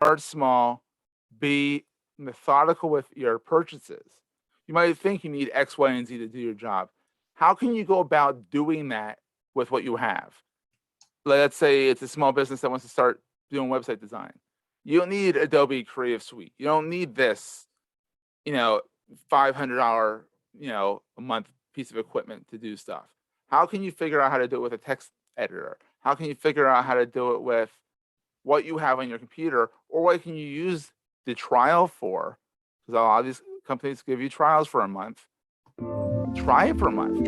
Start small, be methodical with your purchases. You might think you need X, Y, and Z to do your job. How can you go about doing that with what you have? Let's say it's a small business that wants to start doing website design. You don't need Adobe Creative Suite. You don't need this, you know, $500, a month piece of equipment to do stuff. How can you figure out how to do it with a text editor? How can you figure out how to do it with what you have on your computer, or what can you use the trial for? Because a lot of these companies give you trials for a month. Try it for a month.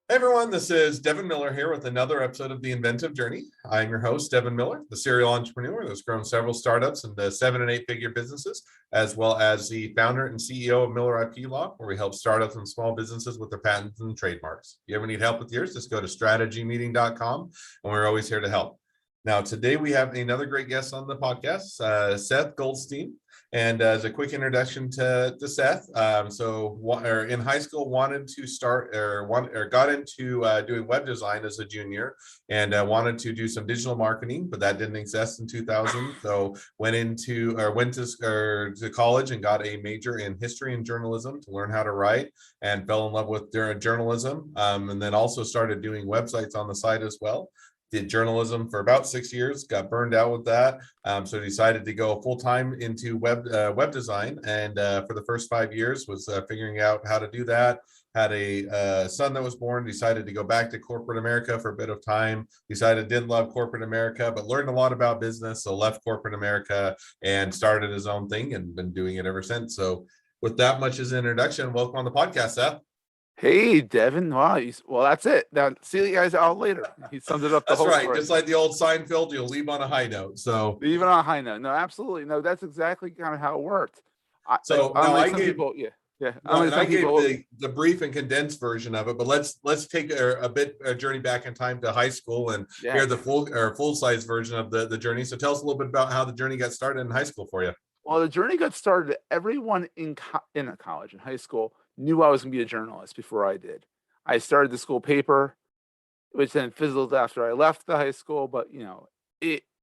Hey everyone, this is Devin Miller here with another episode of the Inventive Journey. I'm your host, Devin Miller, the serial entrepreneur that's grown several startups into 7- and 8-figure businesses, as well as the founder and CEO of Miller IP Law, where we help startups and small businesses with their patents and trademarks. If you ever need help with yours, just go to strategymeeting.com, and we're always here to help. Now, today we have another great guest on the podcast, Seth Goldstein. And as a quick introduction to Seth, in high school wanted to start or got into doing web design as a junior, and wanted to do some digital marketing, but that didn't exist in 2000. So went to college and got a major in history and journalism to learn how to write, and fell in love with journalism, and then also started doing websites on the side as well. Did journalism for about 6 years, got burned out with that, so decided to go full-time into web design, and for the first 5 years was figuring out how to do that. Had a son that was born, decided to go back to corporate America for a bit of time, decided didn't love corporate America, but learned a lot about business, so left corporate America and started his own thing and been doing it ever since. So with that much as an introduction, welcome on the podcast, Seth. Hey, Devin. Wow. Well, that's it. Now, see you guys all later. He sums it up the That's whole right. story. Just like the old Seinfeld, you'll leave on a high note. So Even on a high note. No, absolutely. No, that's exactly kind of how it worked. now Unlike I some gave people, yeah. no, Unlike and I some gave people, the brief and condensed version of it, but let's take a journey back in time to high school and hear yes. the full size version of the journey. So tell us a little bit about how the journey got started in high school for you. Well, the journey got started. Everyone in a college, in high school, knew I was going to be a journalist before I did. I started the school paper, which then fizzled after I left the high school. But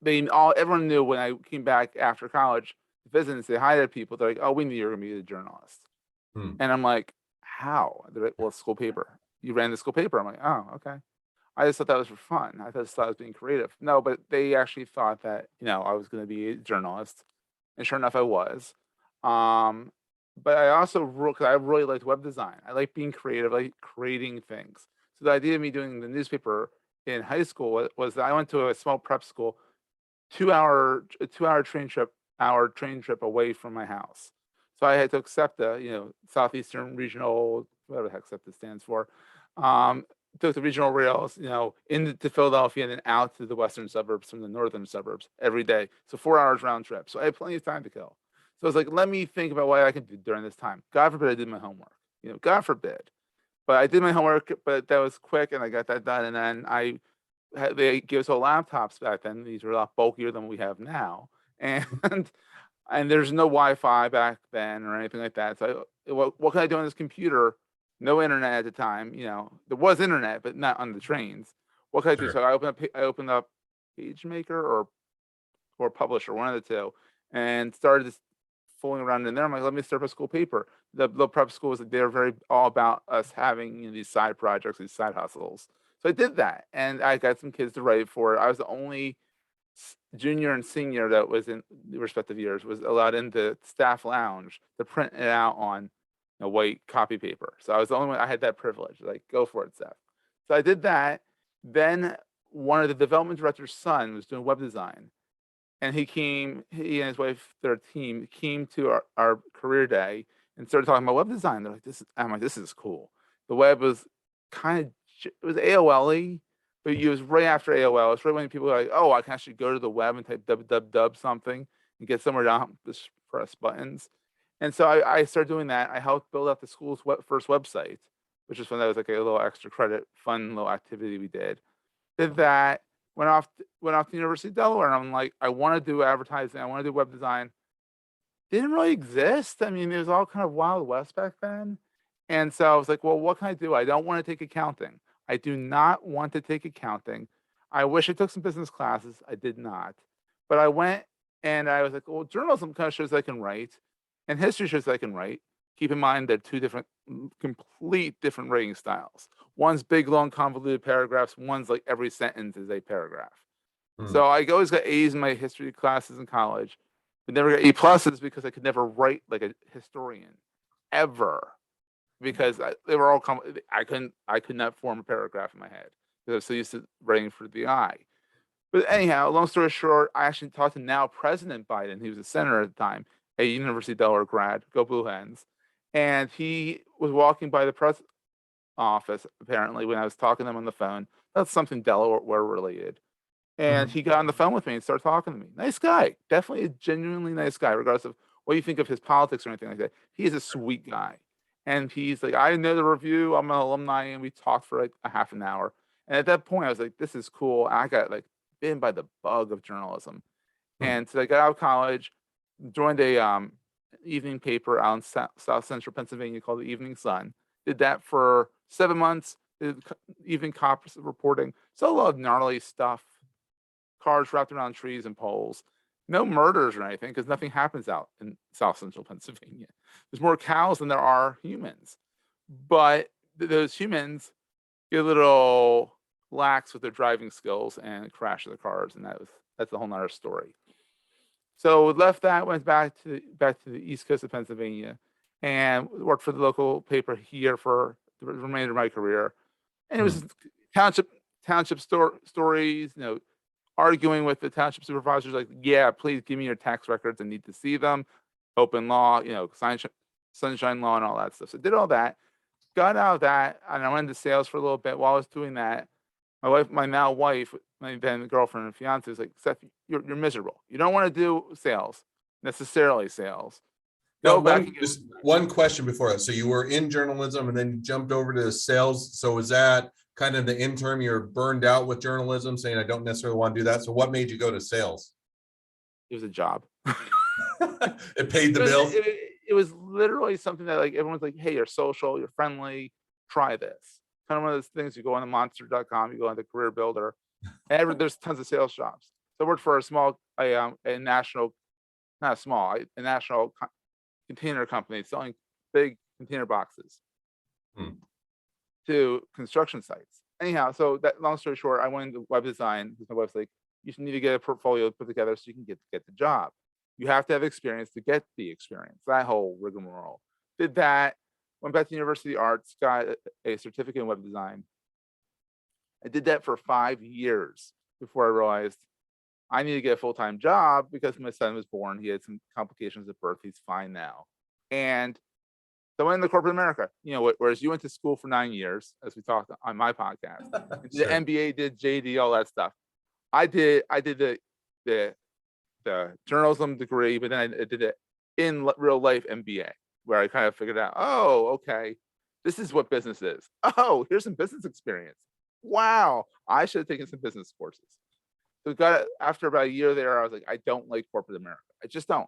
everyone knew when I came back after college to visit and say hi to people. They're like, "Oh, we knew you were going to be a journalist." Hmm. And I'm like, "How?" They're like, "Well, it's school paper. You ran the school paper." I'm like, "Oh, okay." I just thought that was for fun. Just thought I was being creative. No, but they actually thought that I was going to be a journalist, and sure enough, I was. Um, but I also because I really liked web design. I like being creative, I like creating things. So the idea of me doing the newspaper in high school was that I went to a small prep school, 2 hour train trip away from my house. So I had to accept the Southeastern Regional, whatever the heck SEPTA stands for. Um, took the regional rails, into Philadelphia and then out to the western suburbs from the northern suburbs every day. So 4 hours round trip. So I had plenty of time to kill. So I was like, let me think about what I can do during this time. God forbid I did my homework. God forbid. But I did my homework, but that was quick and I got that done. And then they gave us all laptops back then. These were a lot bulkier than we have now. And and there's no Wi-Fi back then or anything like that. So what can I do on this computer? No internet at the time. There was internet, but not on the trains. What can I do? Sure. So I opened up PageMaker or Publisher, one of the two, and started just fooling around in there. I'm like, let me start a school paper. The prep schools, they're very all about us having these side projects, these side hustles. So I did that, and I got some kids to write for it. I was the only junior and senior that was in the respective years was allowed into staff lounge to print it out on white copy paper. So I was the only one. I had that privilege. Like, go for it, Seth. So I did that. Then one of the development director's son was doing web design, and he and his wife, their team, came to our career day and started talking about web design. They're like, I'm like, this is cool. The web was it was AOL-y, but it was right after AOL. It's right when people were like, oh, I can actually go to the web and type www something and get somewhere down, just press buttons. And so I started doing that. I helped build out the school's first website, which is when that was like a little extra credit, fun little activity we did. Did that, went off to University of Delaware, and I'm like, I want to do advertising, I want to do web design. Didn't really exist. I mean, it was all kind of Wild West back then. And so I was like, well, what can I do? I don't want to take accounting. I do not want to take accounting. I wish I took some business classes. I did not. But I went and I was like, well, journalism kind of shows I can write, and history shows I can write. Keep in mind they're two different, complete different writing styles. One's big, long, convoluted paragraphs. One's like every sentence is a paragraph. Hmm. So I always got A's in my history classes in college, but never got A pluses because I could never write like a historian, ever, because they were all I could not form a paragraph in my head because I was so used to writing for the eye. But anyhow, long story short, I actually talked to now President Biden. He was a senator at the time, a University of Delaware grad, go Blue Hens, and he was walking by the press office apparently when I was talking to him on the phone. That's something Delaware related. And Mhm. he got on the phone with me and started talking to me. Nice guy, definitely a genuinely nice guy, regardless of what you think of his politics or anything like that. He is a sweet guy. And he's like, I know the review. I'm an alumni, and we talked for like a half an hour. And at that point, I was like, this is cool. I got like bitten by the bug of journalism. Hmm. And so I got out of college, joined a evening paper out in South Central Pennsylvania called the Evening Sun. Did that for 7 months. Did evening cops reporting. So a lot of gnarly stuff, cars wrapped around trees and poles. No murders or anything because nothing happens out in South Central Pennsylvania. There's more cows than there are humans, but those humans get a little lax with their driving skills and crash their cars, and that's a whole nother story. So left that, went back to the east coast of Pennsylvania, and worked for the local paper here for the remainder of my career. And it Hmm. was township stories, arguing with the township supervisors, like, yeah, please give me your tax records. I need to see them. Open law, sunshine law and all that stuff. So I did all that, got out of that, and I went into sales for a little bit. While I was doing that, my now wife, my then girlfriend and fiance, was like, Seth, you're miserable. You don't want to do sales, necessarily sales. Now, Go back and get just one question before that. So you were in journalism and then you jumped over to sales. So was that kind of the interim? You're burned out with journalism, saying I don't necessarily want to do that. So what made you go to sales? it was a job. It paid the It was bills. it was literally something that like everyone's like, hey, you're social, you're friendly, try this. Kind of one of those things you go on to monster.com, you go on the career builder, and there's tons of sales jobs. So I worked for a national, not small, a national container company selling big container boxes Hmm. to construction sites. Anyhow, so that long story short, I went into web design because my wife's like, you need to get a portfolio put together so you can get the job. You have to have experience to get the experience. That whole rigmarole. Did that. Went back to University of Arts, got a certificate in web design. I did that for 5 years before I realized I need to get a full time job because my son was born. He had some complications at birth. He's fine now. And so I went into corporate America, whereas you went to school for 9 years, as we talked on my podcast, and did the Sure. MBA, did JD, all that stuff. I did the the journalism degree, but then I did it in real life MBA, where I kind of figured out, oh, okay, this is what business is. Oh, here's some business experience. Wow, I should have taken some business courses. So after about a year there, I was like, I don't like corporate America. I just don't.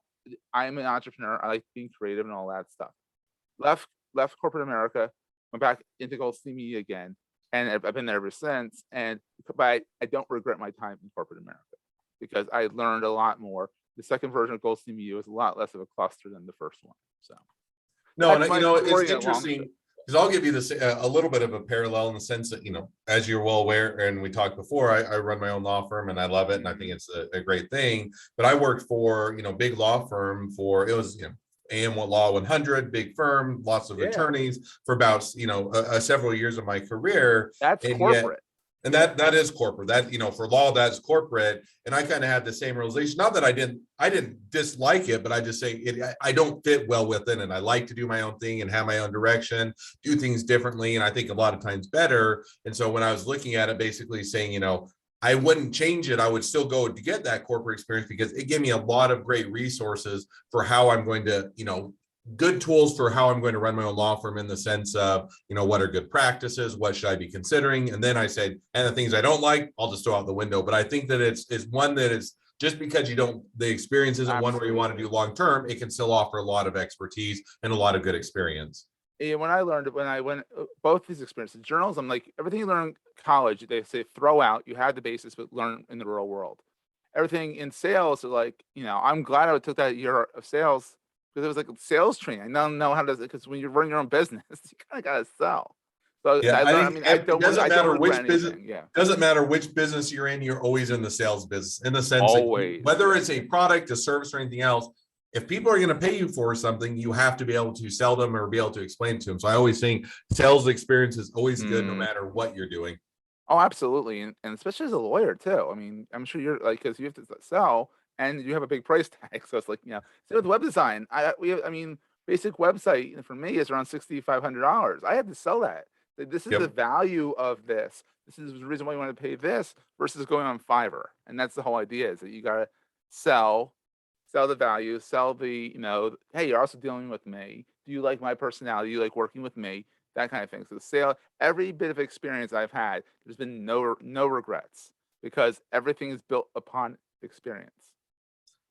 I'm an entrepreneur. I like being creative and all that stuff. Left corporate America, went back into Goldstein Media again, and I've been there ever since. But I don't regret my time in corporate America because I learned a lot more. The second version of Goldstein Media was a lot less of a cluster than the first one. So No, that's and my it's story in a long. interesting because I'll give you this a little bit of a parallel in the sense that as you're well aware, and we talked before, I run my own law firm and I love it, and I think it's a great thing. But I worked for big law firm for it was AM Law 100, big firm, lots of Yeah, attorneys for about several years of my career, that's and yet. corporate. And Yeah, that is corporate. That for law, that's corporate. And I kind of had the same realization. Not that I didn't dislike it, but I just say I don't fit well within it. I like to do my own thing and have my own direction, do things differently, and I think a lot of times better. And so when I was looking at it, basically saying, I wouldn't change it. I would still go to get that corporate experience because it gave me a lot of great resources for how I'm going to, good tools for how I'm going to run my own law firm in the sense of, what are good practices? What should I be considering? And then I said, and the things I don't like, I'll just throw out the window. But I think that it's one that is just because the experience isn't one where you want to absolutely. do long term, it can still offer a lot of expertise and a lot of good experience. And when I learned it, when I went both these experiences, journalism, like everything you learn in college, they say throw out. You have the basis, but learn in the real world. Everything in sales, like I'm glad I took that year of sales because it was like a sales training. I now know how to because when you run your own business, you kind of gotta sell. So Yeah, I I learned. I think mean, it doesn't I don't matter regret which business. anything. Yeah, Doesn't matter which business you're in, you're always in the sales business in the sense that always. whether Yeah, it's a product, a service, or anything else, if people are going to pay you for something, you have to be able to sell them or be able to explain to them. So I always think sales experience is always good, no mm. matter what you're doing. Oh, absolutely, and especially as a lawyer too. I mean, I'm sure you're like because you have to sell and you have a big price tag. So it's like same with web design. I mean, basic website for me is around $6,500. I had to sell that. This is the Yep. value of this. This is the reason why you want to pay this versus going on Fiverr. And that's the whole idea is that you gotta sell, sell the value, sell the hey, you're also dealing with me. Do you like my personality? Do you like working with me? That kind of thing. So sale, every bit of experience I've had, there's been no regrets because everything is built upon experience.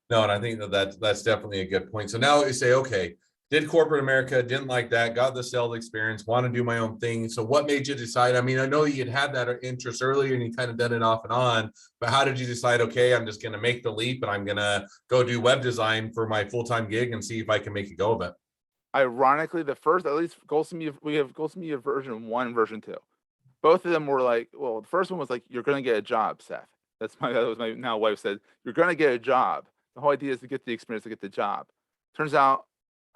No, and I think that's definitely a good point. So now you say, okay, did corporate America, didn't like that, got the sales experience, want to do my own thing. So what made you decide? I mean, I know you'd had that interest earlier and you kind of done it off and on, but how did you decide, okay, I'm just going to make the leap and I'm going to go do web design for my full-time gig and see if I can make a go of it? Ironically, the first, at least Golden Media, we have Golden Media version 1, version 2. Both of them were like, well, the first one was like, you're gonna get a job, Seth. That was my now wife said, you're gonna get a job. The whole idea is to get the experience to get the job. Turns out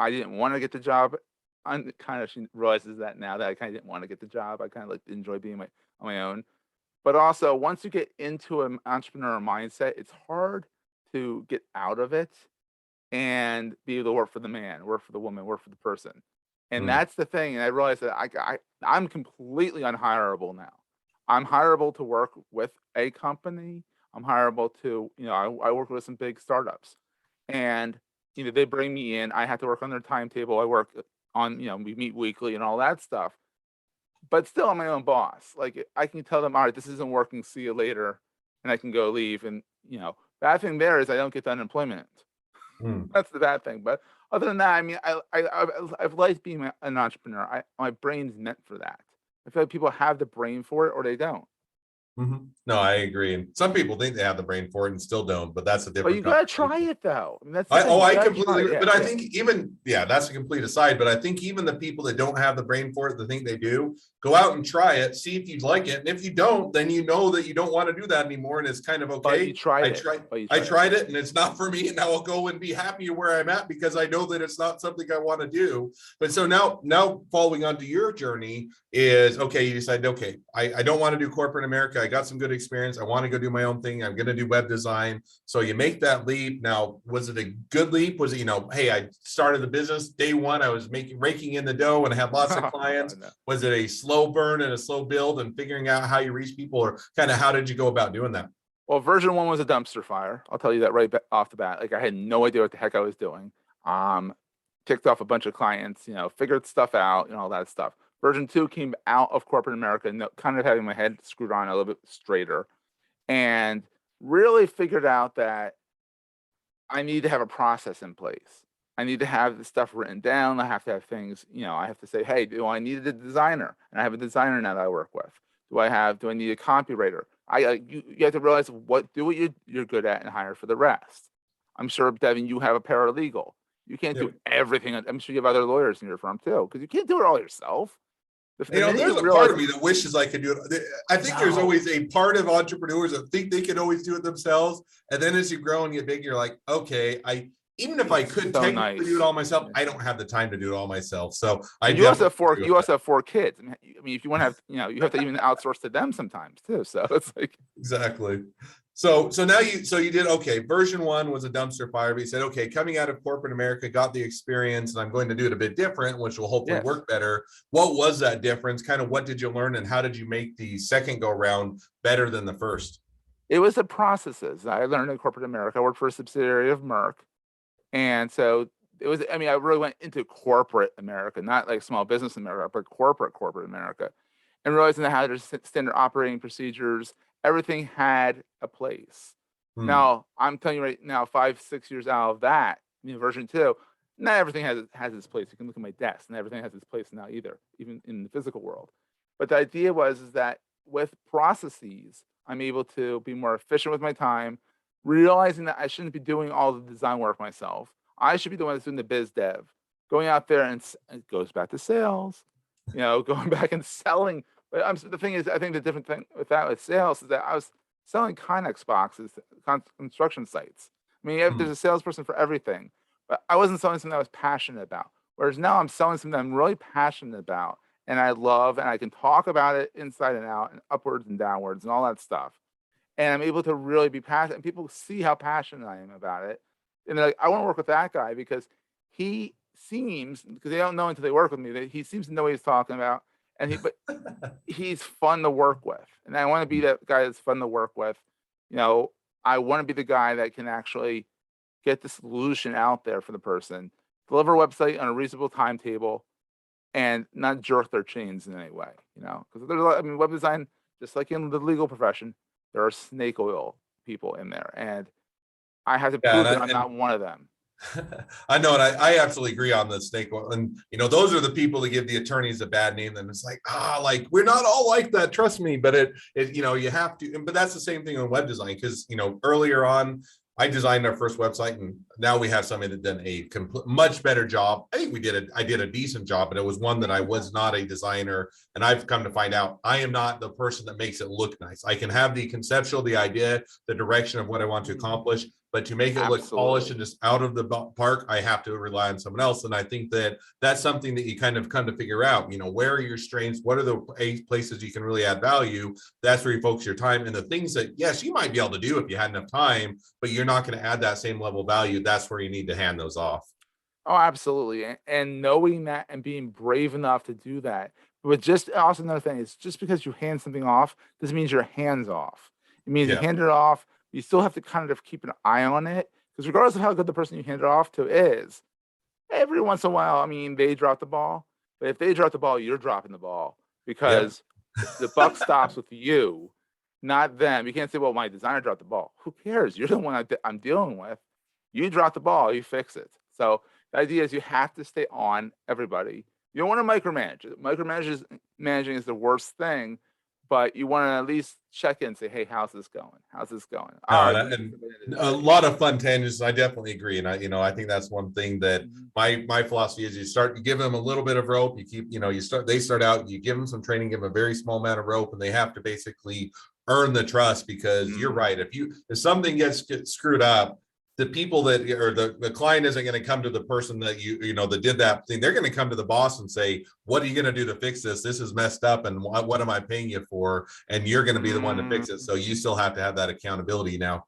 I didn't want to get the job. I'm kind of she realizes that now that I kind of didn't want to get the job. I kind of like to enjoy being on my own. But also, once you get into an entrepreneur mindset, it's hard to get out of it and be able to work for the man, work for the woman, work for the person. And Hmm. that's the thing. And I realized that I'm completely unhireable now. I'm hireable to work with a company. I'm hireable to, I work with some big startups and, they bring me in. I have to work on their timetable. I work on, we meet weekly and all that stuff. But still, I'm my own boss. Like I can tell them, all right, this isn't working. See you later, and I can go leave. And bad thing there is I don't get the unemployment. Hmm. That's the bad thing. But other than that, I mean, I've liked being an entrepreneur. My brain's meant for that. I feel like people have the brain for it or they don't. Mhm. No, I agree. And some people think they have the brain for it and still don't, but that's a But different you gotta try conversation. it though. I mean, that's the thing. Oh, You I gotta completely try it. agree. Yeah, But I yeah. think even, yeah, that's a complete aside. But I think even the people that don't have the brain for it, that think they do, go out and try it, see if you like it. And if you don't, then you know that you don't want to do that anymore. And it's kind of But you okay. tried it. But you I tried it. tried it and it's not for me. And now I'll go and be happy where I'm at because I know that it's not something I want to do. But so now following on to your journey is okay, you decide, okay, I don't want to do corporate America. I got some good experience. I want to go do my own thing. I'm going to do web design. So you make that leap. Now, was it a good leap? Was it, hey, I started the business day one. I was raking in the dough and I had lots of No, clients. no. Was it a slow burn and a slow build and figuring out how you reach people, or kind of how did you go about doing that? Well, version 1 was a dumpster fire. I'll tell you that right off the bat. Like I had no idea what the heck I was doing. Um, Kicked off a bunch of clients, figured stuff out, all that stuff. Version 2 came out of corporate America, kind of having my head screwed on a little bit straighter, and really figured out that I need to have a process in place. I need to have the stuff written down. I have to have things, I have to say, hey, do I need a designer? And I have a designer now that I work with. Do I need a copywriter? You have to realize do what you're good at and hire for the rest. I'm sure, Devin, you have a paralegal. You can't do Yep. everything. I'm sure you have other lawyers in your firm too, because you can't do it all yourself. The minute There's you a part realize, of me that wishes I could do it. I think there's no, always a part of entrepreneurs that think they can always do it themselves. And then as you grow and get big, you're like, okay, even if I it's could so technically do it nice. all myself, Yeah. I don't have the time to do it all myself. So I And you also have definitely four. agree with You that. also have 4 kids. I mean, if you want to have, you have to even outsource to them sometimes too. So it's like, Exactly. So now you did okay. Version one was a dumpster fire, but you said, okay, coming out of corporate America, got the experience, and I'm going to do it a bit different, which will hopefully yes, work better. What was that difference? Kind of what did you learn, and how did you make the second go round better than the first? it was the processes I learned in corporate America. I worked for a subsidiary of Merck, and so it was. I mean, I really went into corporate America, not like small business America, but corporate America, and realizing that how there's standard operating procedures. Everything had a place. Hmm. Now I'm telling you right now, 5, 6 years out of that, version 2. not everything has its place. You can look at my desk, and everything has its place now either, even in the physical world. But the idea was is that with processes, I'm able to be more efficient with my time, realizing that I shouldn't be doing all the design work myself. I should be the one that's doing the biz dev, going out there and it goes back to sales, going back and selling. But the thing is, I think the different thing with that with sales is that I was selling Connex boxes, to construction sites. I mean, there's Hmm. a salesperson for everything, but I wasn't selling something I was passionate about. Whereas now I'm selling something I'm really passionate about and I love, and I can talk about it inside and out and upwards and downwards and all that stuff. And I'm able to really be passionate, and people see how passionate I am about it. And they're like, I want to work with that guy because he seems, because they don't know until they work with me, that he seems to know what he's talking about. But he's fun to work with. And I want to be that guy that's fun to work with. You know, I want to be the guy that can actually get the solution out there for the person, deliver a website on a reasonable timetable, and not jerk their chains in any way, because there's a lot, I mean, web design, just like in the legal profession, there are snake oil people in there, and I have to Yeah, prove that I'm not one of them. I know, and I absolutely agree on the snake oil. And those are the people that give the attorneys a bad name. And it's like, like we're not all like that. Trust me. But you have to. But that's the same thing on web design because earlier on, I designed our first website, and now we have somebody that done a much better job. I think I did a decent job, but it was one that I was not a designer. And I've come to find out I am not the person that makes it look nice. I can have the conceptual, the idea, the direction of what I want to accomplish, but to make it look polished and Absolutely. just out of the park, I have to rely on someone else. And I think that that's something that you kind of come to figure out. Where are your strengths? What are the places you can really add value? That's where you focus your time. And the things that, yes, you might be able to do if you had enough time, but you're not going to add that same level of value. That's where you need to hand those off. Oh, absolutely. And knowing that and being brave enough to do that. But just also another thing is just because you hand something off doesn't mean your hands off. It means you Yeah. hand it off. You still have to kind of keep an eye on it because regardless of how good the person you hand it off to is, every once in a while, I mean, they drop the ball. But if they drop the ball, you're dropping the ball Yep. because the buck stops with you, not them. You can't say, well, my designer dropped the ball. Who cares? You're the one I'm dealing with. You drop the ball, you fix it. So the idea is you have to stay on everybody. You don't want to micromanage. Managing is the worst thing, but you want to at least check in and say, hey, how's this going? How's this going? All No, right, we and submitted it a today. lot of fun tangents. I definitely agree, and I think that's one thing that Mhm. my philosophy is: you give them a little bit of rope. You keep they start out. You give them some training, give them a very small amount of rope, and they have to basically earn the trust. Because you're Mhm. right, if something gets screwed up, the people that or the client isn't going to come to the person that that did that thing. They're going to come to the boss and say, "What are you going to do to fix this? This is messed up, and what am I paying you for?" And you're going to be the one to fix it. Mhm. So you still have to have that accountability. Now,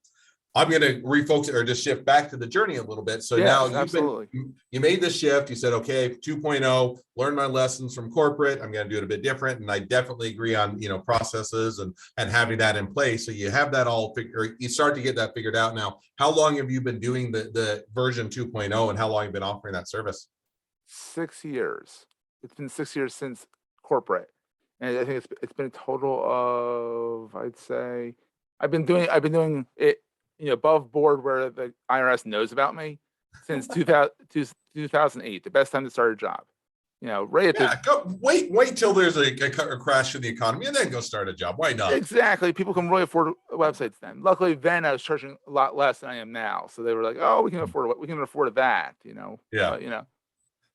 I'm going to refocus or just shift back to the journey a little bit. So now Yes, absolutely. you made the shift. You said, okay, 2.0, learn my lessons from corporate. I'm going to do it a bit different. And I definitely agree on, processes and having that in place. So you have that all figured, you start to get that figured out now. How long have you been doing the version 2.0 and how long have you been offering that service? 6 years. It's been 6 years since corporate, and I think it's been a total of, I'd say, I've been doing it, above board where the IRS knows about me since 2008. The best time to start a job. Right at the Yeah, go wait till there's a crash in the economy and then go start a job. Why not? exactly. People can really afford websites then. Luckily, then I was charging a lot less than I am now, so they were like, "Oh, we can afford that," Yeah. But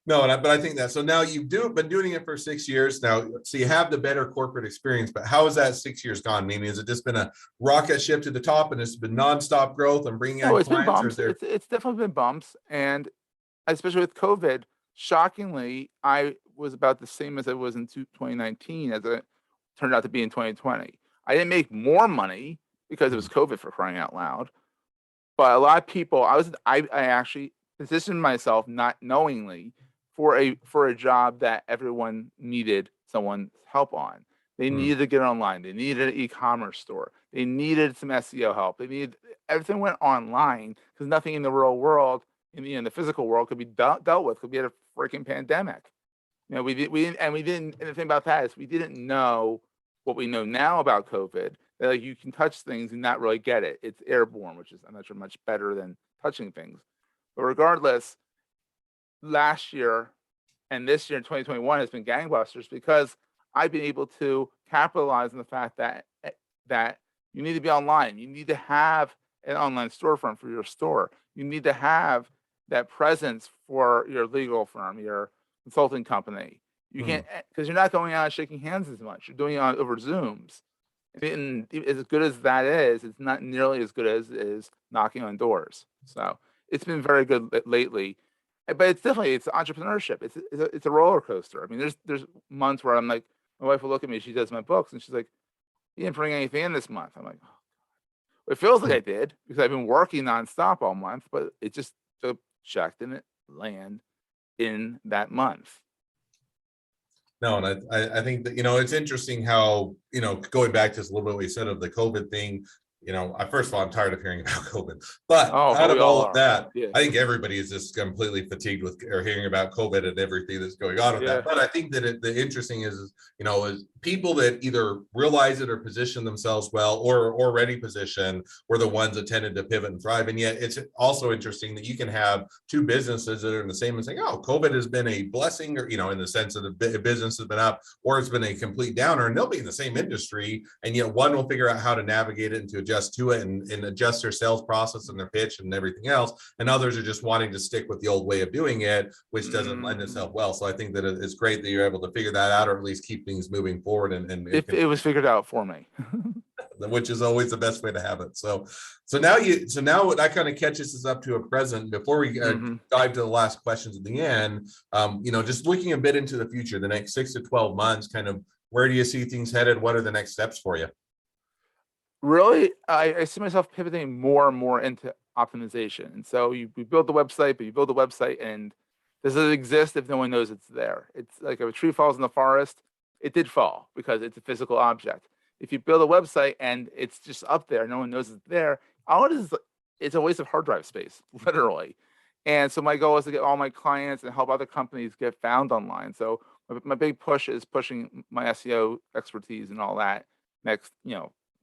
No, but I think that so now been doing it for 6 years now. So you have the better corporate experience, but how has that 6 years gone? Meaning, has it just been a rocket ship to the top and it's been nonstop growth and bringing no, on it's been clients, or is bumps. there? It's definitely been bumps, and especially with COVID, shockingly, I was about the same as I was in 2019 as it turned out to be in 2020. I didn't make more money because it was COVID for crying out loud, but a lot of people, I actually positioned myself not knowingly for a job that everyone needed someone's help on. They Hmm. needed to get online. They needed an e-commerce store. They needed some SEO help. They needed everything went online because nothing in the real world, in the physical world, could be dealt with. Could be a freaking pandemic. We didn't. And the thing about that is we didn't know what we know now about COVID. That like you can touch things and not really get it. It's airborne, which is I'm not sure much better than touching things. But regardless, last year and this year in 2021 has been gangbusters because I've been able to capitalize on the fact that you need to be online. You need to have an online storefront for your store. You need to have that presence for your legal firm, your consulting company. You Hmm. can't, because you're not going out and shaking hands as much. You're doing it over Zooms. And as good as that is, it's not nearly as good as is knocking on doors. So it's been very good lately. But it's entrepreneurship. It's a roller coaster. I mean, there's months where I'm like, my wife will look at me. She does my books, and she's like, "You didn't bring anything in this month." I'm like, "Oh." It feels like I did because I've been working nonstop all month, but it just the check didn't land in that month. No, and I think that, it's interesting how, going back to this a little bit what you said of the COVID thing, first of all, I'm tired of hearing about COVID, but Oh, out we of all all of are. that, Yeah, I think everybody is just completely fatigued with or hearing about COVID and everything that's going on with yeah. that. But I think that the interesting is people that either realize it or position themselves well or already position were the ones that tended to pivot and thrive. And yet it's also interesting that you can have two businesses that are in the same and saying, oh, COVID has been a blessing, or, in the sense that the business has been up, or it's been a complete downer, and they'll be in the same industry. And yet one will figure out how to navigate it and to adjust to it and adjust their sales process and their pitch and everything else. And others are just wanting to stick with the old way of doing it, which doesn't lend itself well. So I think that it's great that you're able to figure that out, or at least keep things moving forward If it was figured out for me. which is always the best way to have it. So now that kind of catches us up to a present. Before we dive to the last questions at the end, just looking a bit into the future, the next 6 to 12 months, kind of where do you see things headed? What are the next steps for you? Really, I see myself pivoting more and more into optimization. And so we build the website, but you build the website and does it exist if no one knows it's there? It's like if a tree falls in the forest, it did fall because it's a physical object. If you build a website and it's just up there, no one knows it's there, all it is, it's a waste of hard drive space, literally. And so my goal is to get all my clients and help other companies get found online. So my big push is pushing my SEO expertise and all that next,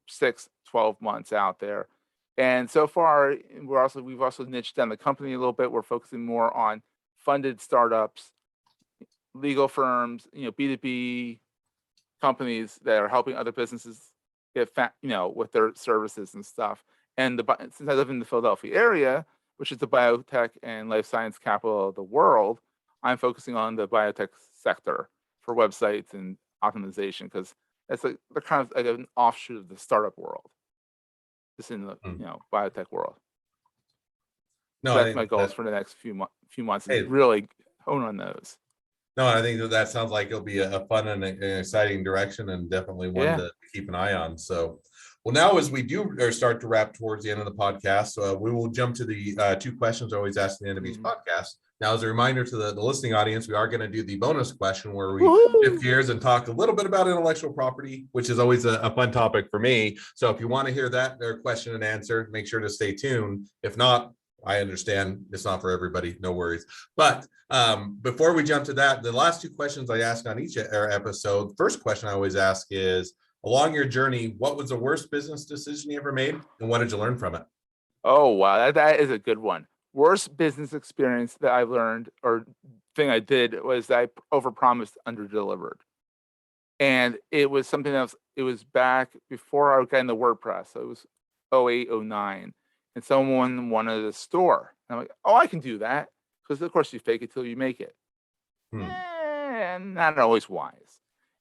6, 12 months out there. And so far, we've also niched down the company a little bit. We're focusing more on funded startups, legal firms, B2B companies that are helping other businesses get with their services and stuff. And since I live in the Philadelphia area, which is the biotech and life science capital of the world, I'm focusing on the biotech sector for websites and optimization because they're kind of like an offshoot of the startup world, just in the biotech world. No, So I that's my think goals that, for the next few months is hey, really hone on those. no, I think that sounds like it'll be a fun and an exciting direction, and definitely one Yeah. to keep an eye on. So, well, now as we do or start to wrap towards the end of the podcast, we will jump to the two questions I always ask at the end of each podcast. Now, as a reminder to the listening audience, we are going to do the bonus question where we shift gears and talk a little bit about intellectual property, which is always a fun topic for me. So if you want to hear that question and answer, make sure to stay tuned. If not, I understand it's not for everybody, no worries. But before we jump to that, the last two questions I ask on each episode, first question I always ask is, along your journey, what was the worst business decision you ever made, and what did you learn from it? Oh, wow. That is a good one. Worst business experience that I learned or thing I did was I overpromised, underdelivered. And it was something else. It was back before I got into WordPress. So it was 08, 09. And someone wanted a store. And I'm like, oh, I can do that. Because, of course, you fake it till you make it. Not always wise.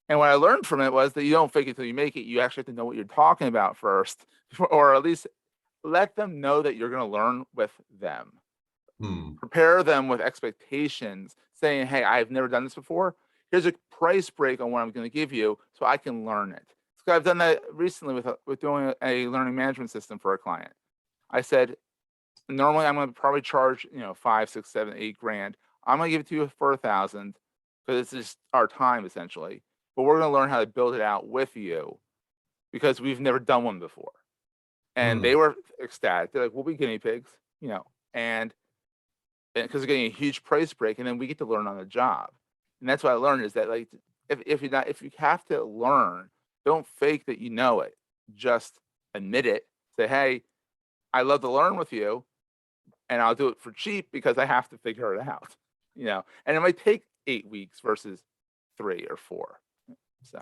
And what I learned from it was that you don't fake it till you make it. You actually have to know what you're talking about first, or at least let them know that you're going to learn with them. Prepare them with expectations, saying, hey, I've never done this before. Here's a price break on what I'm going to give you so I can learn it. So I've done that recently with doing a learning management system for a client. I said, normally I'm going to probably charge, 5, 6, 7, 8 grand. I'm going to give it to you for 1,000 because it's just our time essentially. But we're going to learn how to build it out with you because we've never done one before. And they were ecstatic. They're like, we'll be guinea pigs, and because they're getting a huge price break, and then we get to learn on the job. And that's what I learned is that, like, if you have to learn, don't fake that you know it. Just admit it. Say, hey, I love to learn with you, and I'll do it for cheap because I have to figure it out. and it might take 8 weeks versus 3 or 4. So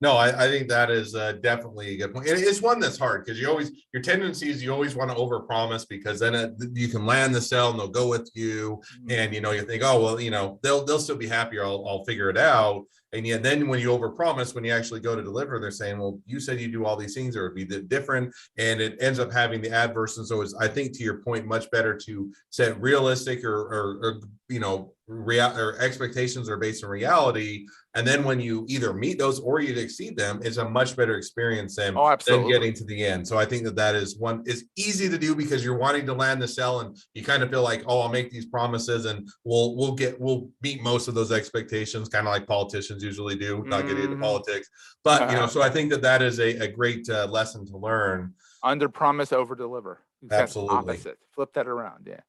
No, I think that is definitely a good point. It's one that's hard because your tendency is you always want to overpromise because then you can land the sale and they'll go with you, and you think, oh well, they'll still be happy. I'll figure it out. And yet then when you overpromise, when you actually go to deliver, they're saying, well, you said you do all these things, or it'd be different, and it ends up having the adverse. And so it's, I think, to your point, much better to set realistic or real or expectations are based on reality. And then when you either meet those or you exceed them, it's a much better experience than absolutely. getting to the end. So I think that is one is easy to do because you're wanting to land the sell and you kind of feel like, oh, I'll make these promises and we'll meet most of those expectations, kind of like politicians usually do, not getting into politics. But so I think that is a great lesson to learn. Under promise, over deliver. Absolutely. Opposite. Flip that around. Yeah.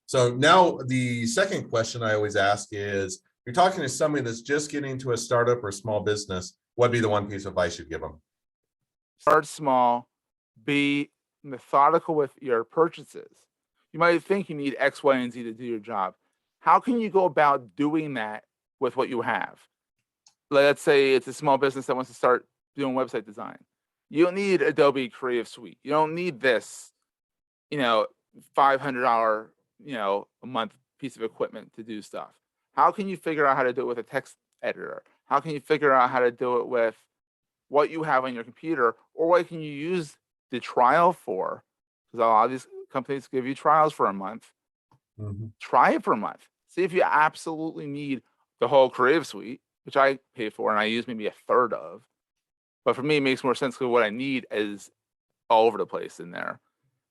So now the second question I always ask is, you're talking to somebody that's just getting into a startup or small business, what'd be the one piece of advice you'd give them? Start small, be methodical with your purchases. You might think you need X, Y, and Z to do your job. How can you go about doing that with what you have? Let's say it's a small business that wants to start doing website design. You don't need Adobe Creative Suite. You don't need this, $500, a month piece of equipment to do stuff. How can you figure out how to do it with a text editor? How can you figure out how to do it with what you have on your computer, or what can you use the trial for? Because a lot of these companies give you trials for a month. Try it for a month. See if you absolutely need the whole Creative Suite, which I pay for and I use maybe a third of. But for me, it makes more sense because what I need is all over the place in there.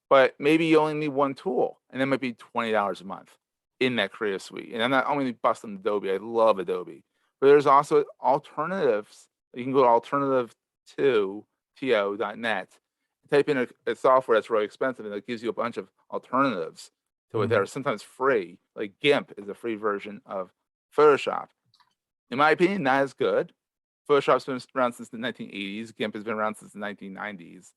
But maybe you only need one tool, and it might be $20 a month in that Creative Suite. And I'm not only busting Adobe. I love Adobe. But there's also alternatives. You can go to alternative2to.net, type in a software that's really expensive, and it gives you a bunch of alternatives to it that are sometimes free. Like GIMP is a free version of Photoshop. In my opinion, not as good. Photoshop's been around since the 1980s. GIMP has been around since the 1990s.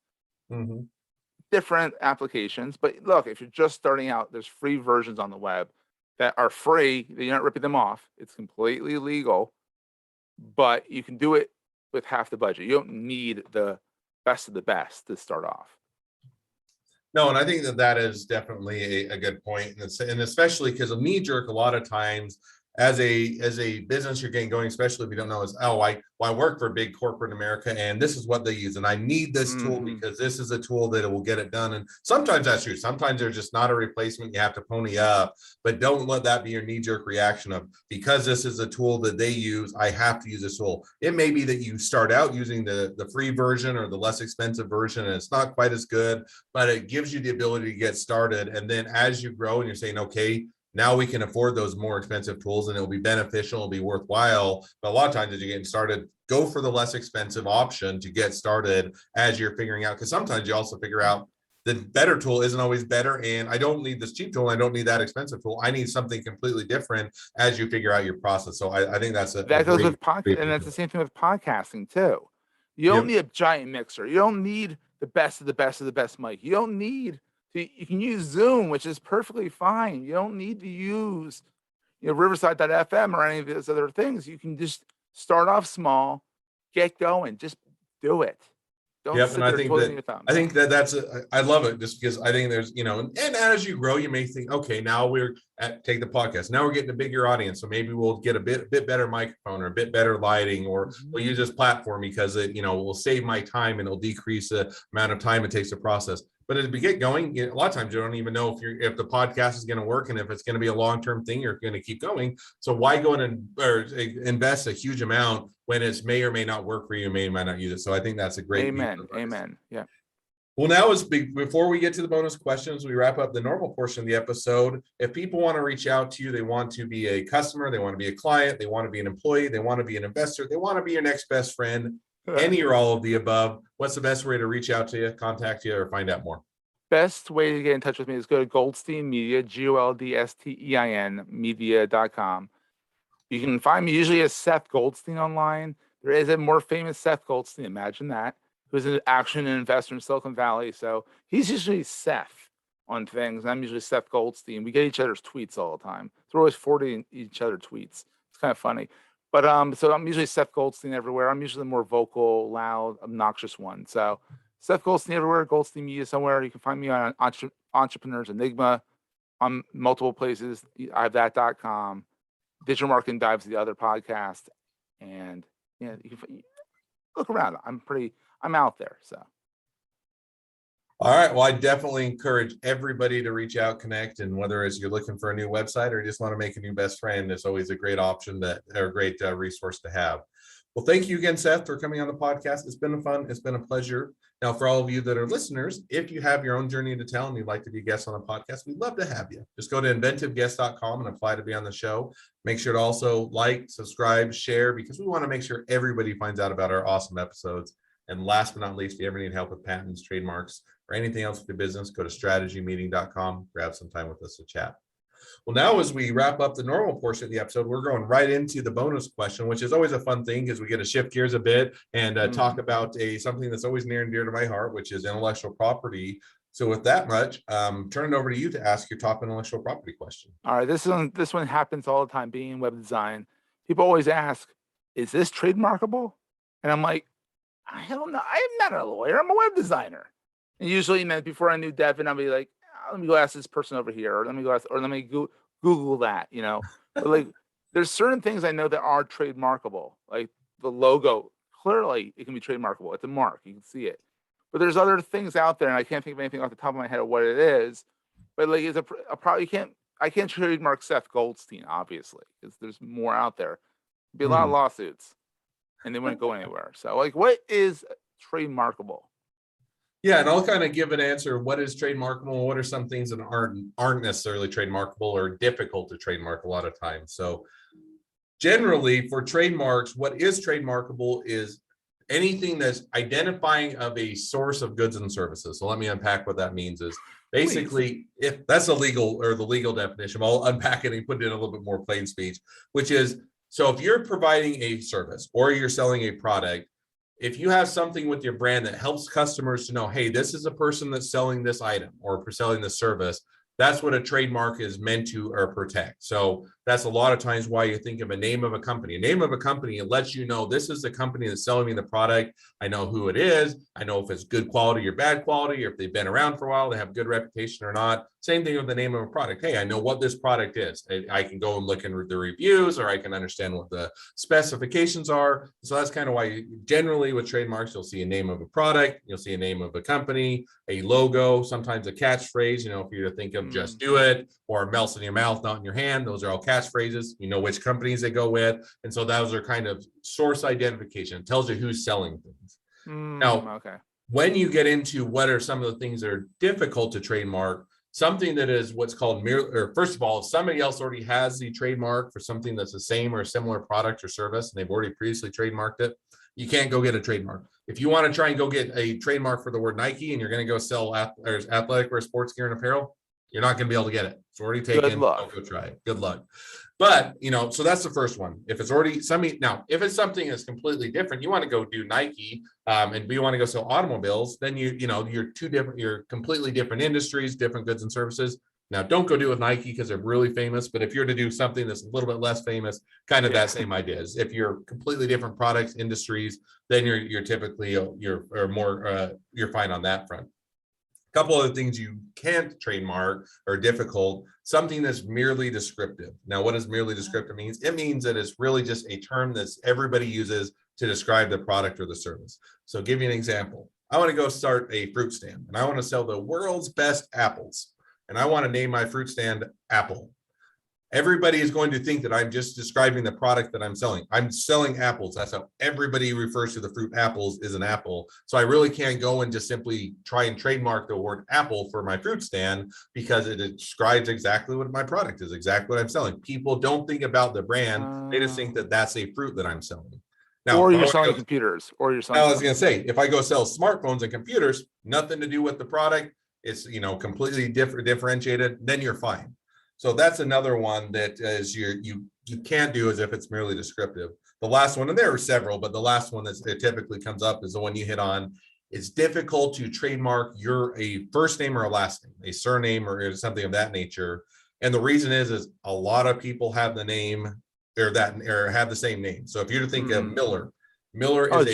Different applications. But look, if you're just starting out, there's free versions on the web that are free. You're not ripping them off. It's completely legal, but you can do it with half the budget. You don't need the best of the best to start off. No, and I think that is definitely a good point, and especially because a knee jerk a lot of times as a business you're getting going, especially if you don't know, is I work for a big corporate America and this is what they use and I need this tool because this is a tool that it will get it done. And sometimes that's true. Sometimes there's just not a replacement. You have to pony up, but don't let that be your knee-jerk reaction of, because this is a tool that they use, I have to use this tool. It may be that you start out using the free version or the less expensive version and it's not quite as good, but it gives you the ability to get started. And then as you grow and you're saying, okay, now we can afford those more expensive tools and it'll be beneficial, it'll be worthwhile. But a lot of times as you're getting started, go for the less expensive option to get started as you're figuring out, because sometimes you also figure out the better tool isn't always better. And I don't need this cheap tool. I don't need that expensive tool. I need something completely different as you figure out your process. So I think that goes with podcast. And that's the same thing with podcasting too. You don't need a giant mixer. You don't need the best of the best of the best mic. You don't need you can use Zoom, which is perfectly fine. You don't need to use, Riverside.fm or any of those other things. You can just start off small, get going, just do it. Don't and I think that's I love it just because I think there's, and as you grow, you may think, okay, now we're take the podcast. Now we're getting a bigger audience. So maybe we'll get a bit better microphone or a bit better lighting, or we'll use this platform because it, will save my time and it'll decrease the amount of time it takes to process. But as we get going, a lot of times you don't even know if the podcast is going to work and if it's going to be a long-term thing or going to keep going. So why go in or invest a huge amount when it may or may not work for you, may or may not use it. So I think that's a great. Amen. Yeah. Well, now before we get to the bonus questions, we wrap up the normal portion of the episode. If people want to reach out to you, they want to be a customer, they want to be a client, they want to be an employee, they want to be an investor, they want to be your next best friend, any or all of the above, what's the best way to reach out to you, contact you, or find out more? Best way to get in touch with me is go to Goldstein Media, Goldstein media.com. You can find me usually as Seth Goldstein online. There is a more famous Seth Goldstein, imagine that, who's an action investor in Silicon Valley. So he's usually Seth on things. I'm usually Seth Goldstein. We get each other's tweets all the time. So we're always forwarding each other tweets. It's kind of funny. But so I'm usually Seth Goldstein everywhere. I'm usually the more vocal, loud, obnoxious one. So Seth Goldstein everywhere, Goldstein Media somewhere. You can find me on Entrepreneurs Enigma on multiple places. I have that.com. Digital Marketing Dives, the other podcast. And yeah, you can look around. I'm out there. So. All right. Well, I definitely encourage everybody to reach out, connect, and whether it's you're looking for a new website or you just want to make a new best friend, it's always a great option or a great resource to have. Well, thank you again, Seth, for coming on the podcast. It's been fun. It's been a pleasure. Now, for all of you that are listeners, if you have your own journey to tell and you'd like to be a guest on the podcast, we'd love to have you. Just go to inventiveguest.com and apply to be on the show. Make sure to also like, subscribe, share, because we want to make sure everybody finds out about our awesome episodes. And last but not least, if you ever need help with patents, trademarks, or anything else with your business, go to strategymeeting.com, grab some time with us to chat. Well, now as we wrap up the normal portion of the episode, we're going right into the bonus question, which is always a fun thing because we get to shift gears a bit and talk about something that's always near and dear to my heart, which is intellectual property. So with that much, turn it over to you to ask your top intellectual property question. All right, this one happens all the time. Being in web design, people always ask, "Is this trademarkable?" And I'm like, I don't know. I'm not a lawyer. I'm a web designer. And usually, before I knew Devin, I'd be like, let me go ask this person over here, or let me go ask, or let me Google that, But like, there's certain things I know that are trademarkable, like the logo. Clearly, it can be trademarkable. It's a mark. You can see it. But there's other things out there, and I can't think of anything off the top of my head of what it is. But like, it's a probably I can't trademark Seth Goldstein, obviously, because there's more out there. There'd be a lot of lawsuits, and they wouldn't go anywhere. So, like, what is trademarkable? Yeah, and I'll kind of give an answer. What is trademarkable? What are some things that aren't necessarily trademarkable or difficult to trademark a lot of times? So generally for trademarks, what is trademarkable is anything that's identifying of a source of goods and services. So let me unpack what that means is basically, if that's the legal definition, I'll unpack it and put it in a little bit more plain speech, which is, so if you're providing a service or you're selling a product, if you have something with your brand that helps customers to know, hey, this is a person that's selling this item or selling this service, that's what a trademark is meant to protect. So that's a lot of times why you think of a name of a company. A name of a company, it lets you know this is the company that's selling me the product. I know who it is. I know if it's good quality or bad quality, or if they've been around for a while, they have good reputation or not. Same thing with the name of a product. Hey, I know what this product is. I can go and look in the reviews, or I can understand what the specifications are. So that's kind of why generally with trademarks, you'll see a name of a product, you'll see a name of a company, a logo, sometimes a catchphrase, if you think of just do it or melts in your mouth, not in your hand, those are all catchphrases. You know which companies they go with. And so those are kind of source identification. It tells you who's selling things. Now, when you get into what are some of the things that are difficult to trademark, something that is what's called first of all, if somebody else already has the trademark for something that's the same or similar product or service, and they've already previously trademarked it, you can't go get a trademark. If you want to try and go get a trademark for the word Nike and you're going to go sell athletic wear, sports gear, and apparel, you're not going to be able to get it. It's already taken. Good luck. Don't go try it. Good luck. But, so that's the first one. If it's already now, if it's something that's completely different, you want to go do Nike and you want to go sell automobiles, then you're completely different industries, different goods and services. Now, don't go do it with Nike because they're really famous. But if you're to do something that's a little bit less famous, kind of that same idea is if you're completely different products, industries, then you're typically you're fine on that front. A couple of things you can't trademark are difficult. Something that's merely descriptive. Now, what does merely descriptive means? It means that it's really just a term that everybody uses to describe the product or the service. So, give you an example. I want to go start a fruit stand, and I want to sell the world's best apples, and I want to name my fruit stand Apple. Everybody is going to think that I'm just describing the product that I'm selling. I'm selling apples. That's how everybody refers to the fruit apples is an apple. So I really can't go and just simply try and trademark the word apple for my fruit stand because it describes exactly what my product is, exactly what I'm selling. People don't think about the brand. They just think that that's a fruit that I'm selling. Now, or you're selling computers, or you're selling. I was going to say, if I go sell smartphones and computers, nothing to do with the product. It's, completely differentiated, then you're fine. So that's another one that is you can't do as if it's merely descriptive. The last one, and there are several, but the last one that typically comes up is the one you hit on, it's difficult to trademark a first name or a last name, a surname or something of that nature. And the reason is a lot of people have the name or have the same name. So if you think of Miller, Oh,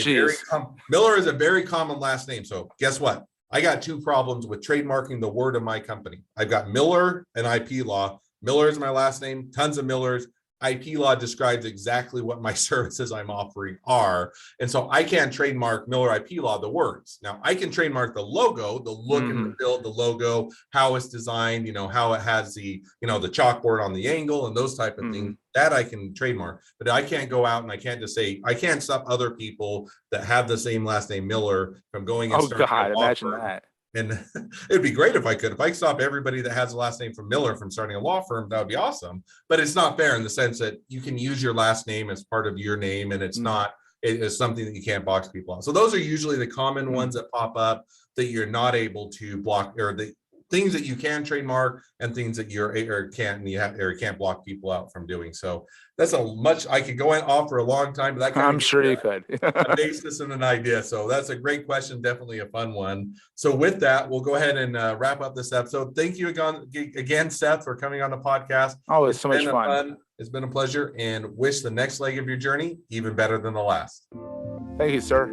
Miller is a very common last name. So guess what? I got two problems with trademarking the word of my company. I've got Miller and IP law. Miller is my last name, tons of Millers. IP law describes exactly what my services I'm offering are. And so I can't trademark Miller IP law, the words. Now I can trademark the logo, the look and the build, the logo, how it's designed, how it has the chalkboard on the angle and those type of things. That I can trademark, but I can't go out and I can't just say, I can't stop other people that have the same last name Miller from going and starting a law imagine firm. that. And it'd be great if I could. If I could stop everybody that has a last name from Miller from starting a law firm, that would be awesome. But it's not fair in the sense that you can use your last name as part of your name, and it's not, it is something that you can't box people out. So those are usually the common ones that pop up that you're not able to block, or the things that you can trademark and things that can't block people out from doing. So that's I could go off for a long time, but that kind I'm sure you could. a basis and an idea. So that's a great question. Definitely a fun one. So with that, we'll go ahead and wrap up this episode. Thank you again, Seth, for coming on the podcast. Oh, it's so much fun. It's been a pleasure, and wish the next leg of your journey even better than the last. Thank you, sir.